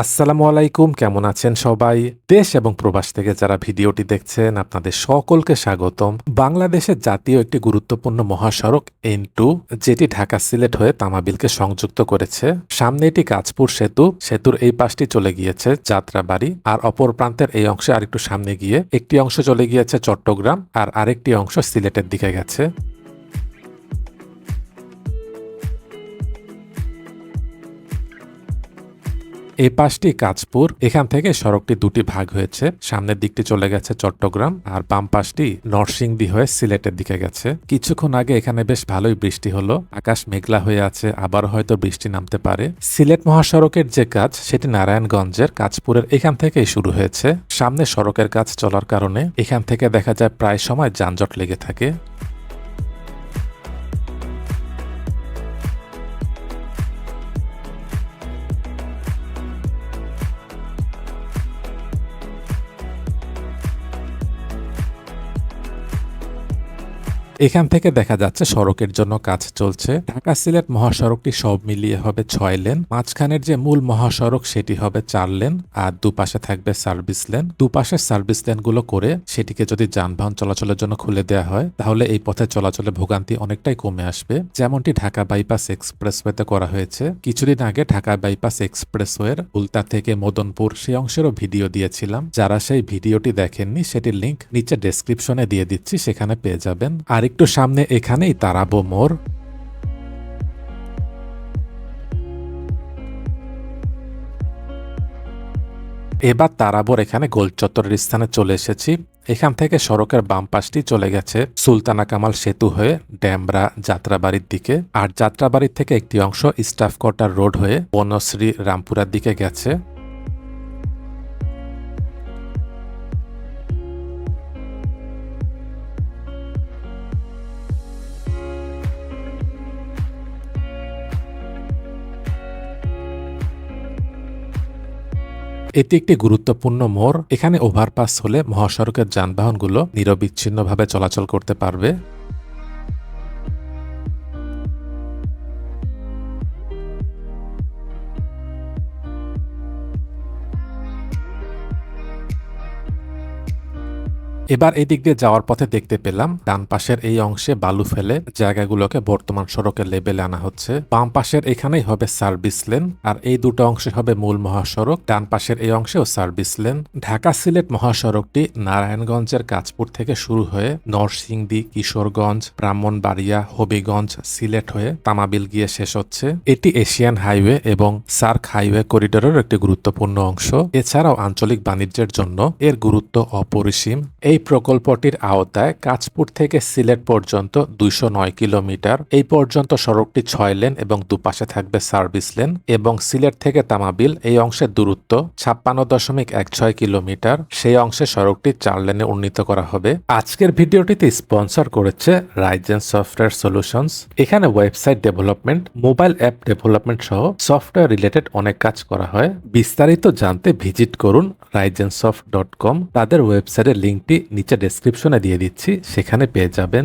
আসসালামু আলাইকুম, কেমন আছেন সবাই? দেশ এবং প্রবাস থেকে যারা ভিডিওটি দেখছেন আপনাদের সকলকে স্বাগতম। বাংলাদেশের জাতীয় একটি গুরুত্বপূর্ণ মহাসড়ক N2 যেটি ঢাকা সিলেট হয়ে তামাবিলকে সংযুক্ত করেছে। সামনে এটি কাঁচপুর সেতু, সেতুর এই পাশটি চলে গিয়েছে যাত্রাবাড়ি, আর অপর প্রান্তের এই অংশে আরেকটু সামনে গিয়ে একটি অংশ চলে গিয়েছে চট্টগ্রাম আর আরেকটি অংশ সিলেটের দিকে গেছে। এই পাশটি কাঁচপুর, এখান থেকে সড়কটি দুটি ভাগ হয়েছে। সামনের দিকটি চলে গেছে চট্টগ্রাম আর বাম পাশটি নরসিংদী হয়ে সিলেটের দিকে গেছে। কিছুক্ষণ আগে এখানে বেশ ভালোই বৃষ্টি হলো, আকাশ মেঘলা হয়ে আছে, আবার হয়তো বৃষ্টি নামতে পারে। সিলেট মহাসড়কের যে কাজ সেটি নারায়ণগঞ্জের কাঁচপুরের এখান থেকেই শুরু হয়েছে। সামনে সড়কের কাজ চলার কারণে এখান থেকে দেখা যায় প্রায় সময় যানজট লেগে থাকে। এখান থেকে দেখা যাচ্ছে সড়কের জন্য কাজ চলছে। ঢাকা সিলেট মহাসড়কটি সব মিলিয়ে হবে 6 লেন। মাঝখানের যে মূল মহাসড়ক সেটি হবে 4 লেন আর দুপাশে থাকবে সার্ভিস লেন। দুপাশের সার্ভিস লেনগুলো করে সেটিকে যদি যানবাহন চলাচলের জন্য খুলে দেওয়া হয় তাহলে এই পথে চলাচলে ভোগান্তি অনেকটাই কমে আসবে, যেমনটি ঢাকা বাইপাস এক্সপ্রেসওয়েতে করা হয়েছে। কিছুদিন আগে ঢাকা বাইপাস এক্সপ্রেসওয়ের উল্টা থেকে মদনপুর সেই অংশেরও ভিডিও দিয়েছিলাম। যারা সেই ভিডিওটি দেখেননি সেটির লিংক নিচে ডেসক্রিপশনে দিয়ে দিচ্ছি, সেখানে পেয়ে যাবেন। আর একটু সামনে এখানেই তারাবো মোড়। এবার তারাবোর এখানে গোল চত্বরের স্থানে চলে এসেছি। এখান থেকে সড়কের বাম পাশটি চলে গেছে সুলতানা কামাল সেতু হয়ে ড্যামরা যাত্রাবাড়ির দিকে, আর যাত্রাবাড়ির থেকে একটি অংশ স্টাফ কোয়ার্টার রোড হয়ে বনশ্রী রামপুরার দিকে গেছে। এটি একটি গুরুত্বপূর্ণ মোড়। এখানে ওভারপাস হলে মহাসড়কের যানবাহনগুলো নিরবিচ্ছিন্নভাবে চলাচল করতে পারবে। এবার এদিক দিয়ে যাওয়ার পথে দেখতে পেলাম ডান পাশের এই অংশে বালু ফেলে জায়গাগুলোকে বর্তমান সড়কের লেবেলে আনা হচ্ছে। বাম পাশের এখানেই হবে সার্ভিস লেন আর এই দুটো অংশে হবে মূল মহাসড়ক। ডান পাশের এই অংশেও সার্ভিস লেন। ঢাকা সিলেট মহাসড়কটি নারায়ণগঞ্জের কাঁচপুর থেকে শুরু হয়ে নরসিংদী, কিশোরগঞ্জ, ব্রাহ্মণবাড়িয়া, হবিগঞ্জ, সিলেট হয়ে তামাবিল গিয়ে শেষ হচ্ছে। এটি এশিয়ান হাইওয়ে এবং সার্ক হাইওয়ে করিডোরের একটি গুরুত্বপূর্ণ অংশ। এছাড়াও আঞ্চলিক বাণিজ্যের জন্য এর গুরুত্ব অপরিসীম। এই প্রকল্পটির আওতায় কাঁচপুর থেকে সিলেট পর্যন্ত 209 কিলোমিটার। এই পর্যন্ত সড়কটি 6 লেন এবং দুপাশে থাকবে সার্ভিস লেন, এবং সিলেট থেকে তামাবিল এই অংশের দূরত্ব 56.16 কিলোমিটার। সেই অংশে সড়কটি 4 লেনে উন্নীত করা হবে। আজকের ভিডিওটিতে স্পন্সর করেছে রাইজেন সফটওয়্যার সলিউশনস। এখানে website development, mobile app development সহ সফটওয়্যার রিলেটেড অনেক কাজ করা হয়। বিস্তারিত জানতে ভিজিট করুন rigensoft.com। তাদের ওয়েবসাইটের লিঙ্কটি নিচে ডেসক্রিপশনে দিয়ে দিচ্ছি, সেখানে পেয়ে যাবেন।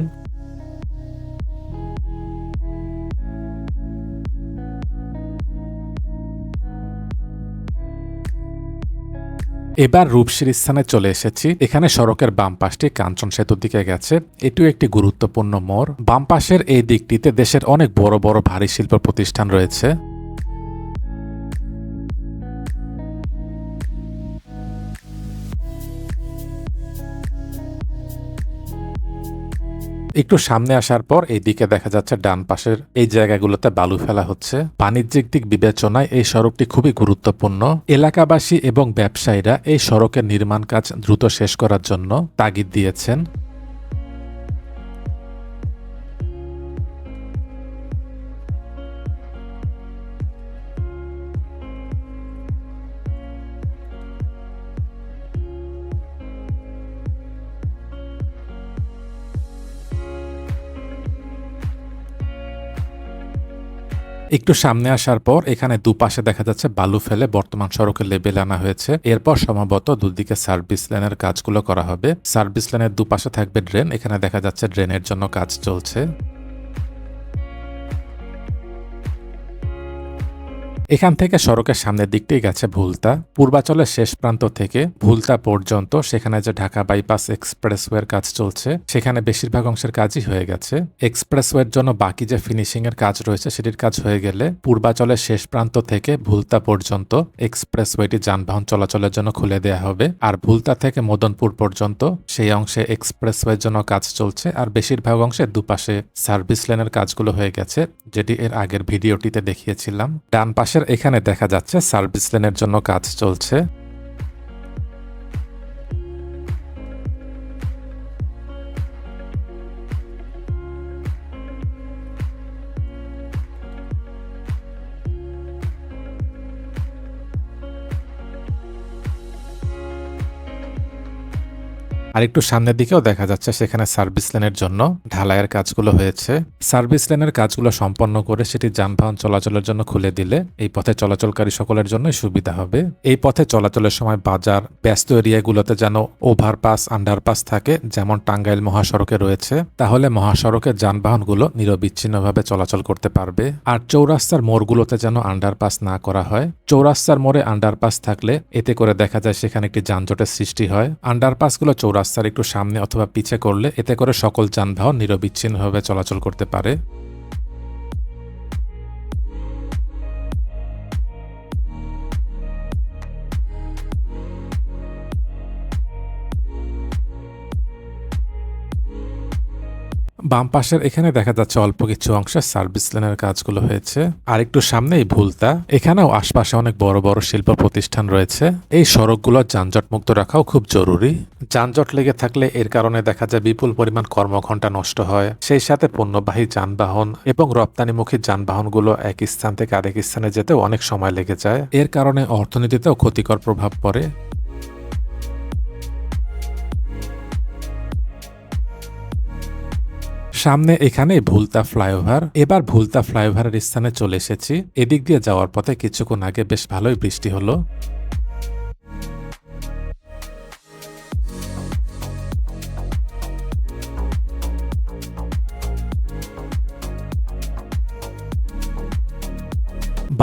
এবার রূপসীর স্থানে চলে এসেছি। এখানে সড়কের বাম পাশটি কাঞ্চন সেতুর দিকে গেছে। এটিও একটি গুরুত্বপূর্ণ মোড়। বাম পাশের এই দিকটিতে দেশের অনেক বড় বড় ভারী শিল্প প্রতিষ্ঠান রয়েছে। একটু সামনে আসার পর এই দিকে দেখা যাচ্ছে ডান পাশের এই জায়গাগুলোতে বালু ফেলা হচ্ছে। বাণিজ্যিক দিক বিবেচনায় এই সড়কটি খুবই গুরুত্বপূর্ণ। এলাকাবাসী এবং ব্যবসায়ীরা এই সড়কের নির্মাণ কাজ দ্রুত শেষ করার জন্য তাগিদ দিয়েছেন। একটু সামনে আসার পর এখানে দুপাশে দেখা যাচ্ছে বালু ফেলে বর্তমান সড়কের লেবেল আনা হয়েছে। এরপর সম্ভবত দুদিকে সার্ভিস লেনের কাজগুলো করা হবে। সার্ভিস লেনের দুপাশে থাকবে ড্রেন, এখানে দেখা যাচ্ছে ড্রেনের জন্য কাজ চলছে। এখান থেকে সড়কের সামনের দিকটাই গেছে ভুলতা। পূর্বাচলের শেষ প্রান্ত থেকে ভুলতা পর্যন্ত সেখানে যে ঢাকা বাইপাস এক্সপ্রেসওয়ের কাজ চলছে সেখানে বেশিরভাগ অংশের কাজই হয়ে গেছে। এক্সপ্রেসওয়ের জন্য বাকি যে ফিনিশিং এর কাজ রয়েছে সেটির কাজ হয়ে গেলে পূর্বাচলের শেষ প্রান্ত থেকে ভুলতা পর্যন্ত এক্সপ্রেসওয়েটি যানবাহন চলাচলের জন্য খুলে দেওয়া হবে। আর ভুলতা থেকে মদনপুর পর্যন্ত সেই অংশে এক্সপ্রেসওয়ের জন্য কাজ চলছে। আর বেশিরভাগ অংশে দুপাশে সার্ভিস লেনের কাজগুলো হয়ে গেছে, যেটি এর আগের ভিডিওটিতে দেখিয়েছিলাম। ডান পাশের এখানে দেখা যাচ্ছে সার্ভিস লেনের জন্য কাজ চলছে। আর একটু সামনের দিকেও দেখা যাচ্ছে সেখানে সার্ভিস লেনের জন্য ঢালাইয়ের কাজগুলো হয়েছে। সার্ভিস লেনের কাজগুলো সম্পন্ন করে সেটি যানবাহন চলাচলের জন্য খুলে দিলে এই পথে চলাচলকারী সকলের জন্যই সুবিধা হবে। এই পথে চলাচলের সময় বাজার, ব্যস্ত এরিয়াগুলোতে যেন ওভারপাস, আন্ডারপাস থাকে, যেমন টাঙ্গাইল মহাসড়কে রয়েছে, তাহলে মহাসড়কের যানবাহনগুলো নিরবিচ্ছিন্নভাবে চলাচল করতে পারবে। আর চৌরাস্তার মোড়গুলোতে যেন আন্ডারপাস না করা হয়। চৌরাস্তার মোড়ে আন্ডারপাস থাকলে এতে করে দেখা যায় সেখানে একটি যানজটের সৃষ্টি হয়। আন্ডারপাসগুলো রাস্তার একটু সামনে অথবা পিছে করলে এতে করে সকল যানবাহন নিরবিচ্ছিন্নভাবে চলাচল করতে পারে। বাম পাশের এখানে দেখা যাচ্ছে অল্প কিছু অংশে সার্ভিস লেনের কাজগুলো হয়েছে। আর একটু সামনেই ভুলতা, এখানেও আশপাশে অনেক বড় বড় শিল্প প্রতিষ্ঠান রয়েছে। এই সড়কগুলো যানজট মুক্ত রাখাও খুব জরুরি। যানজট লেগে থাকলে এর কারণে দেখা যায় বিপুল পরিমাণ কর্মঘণ্টা নষ্ট হয়। সেই সাথে পণ্যবাহী যানবাহন এবং রপ্তানিমুখী যানবাহনগুলো এক স্থান থেকে আরেক স্থানে যেতেও অনেক সময় লেগে যায়। এর কারণে অর্থনীতিতেও ক্ষতিকর প্রভাব পড়ে। সামনে এখানে ভুলতা ফ্লাইওভার। এবার ভুলতা ফ্লাইওভারের স্থানে চলে এসেছি। এদিক দিয়ে যাওয়ার পথে কিছুক্ষণ আগে বেশ ভালোই বৃষ্টি হলো।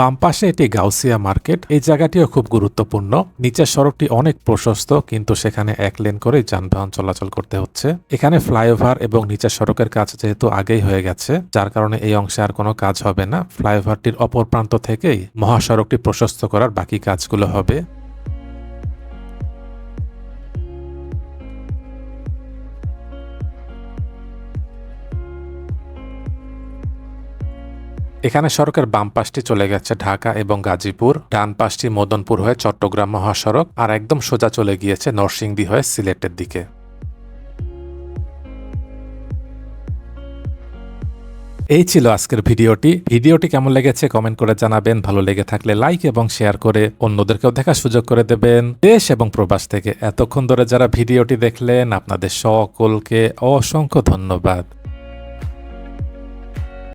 বাম পাশে এটি গাউসিয়া মার্কেট। এই জায়গাটিও খুব গুরুত্বপূর্ণ। নিচের সড়কটি অনেক প্রশস্ত, কিন্তু সেখানে এক লেন করে যানবাহন চলাচল করতে হচ্ছে। এখানে ফ্লাইওভার এবং নিচের সড়কের কাজ যেহেতু আগেই হয়ে গেছে, যার কারণে এই অংশে আর কোনো কাজ হবে না। ফ্লাইওভারটির অপর প্রান্ত থেকেই মহাসড়কটি প্রশস্ত করার বাকি কাজগুলো হবে। এখানে সড়কের বাম পাশটি চলে গেছে ঢাকা এবং গাজীপুর, ডান পাশটি মদনপুর হয়ে চট্টগ্রাম মহাসড়ক, আর একদম সোজা চলে গিয়েছে নরসিংদী হয়ে সিলেটের দিকে। এই ছিল আজকের ভিডিওটি কেমন লেগেছে কমেন্ট করে জানাবেন। ভালো লেগে থাকলে লাইক এবং শেয়ার করে অন্যদেরকেও দেখার সুযোগ করে দেবেন। দেশ এবং প্রবাস থেকে এতক্ষণ ধরে যারা ভিডিওটি দেখলেন, আপনাদের সকলকে অসংখ্য ধন্যবাদ।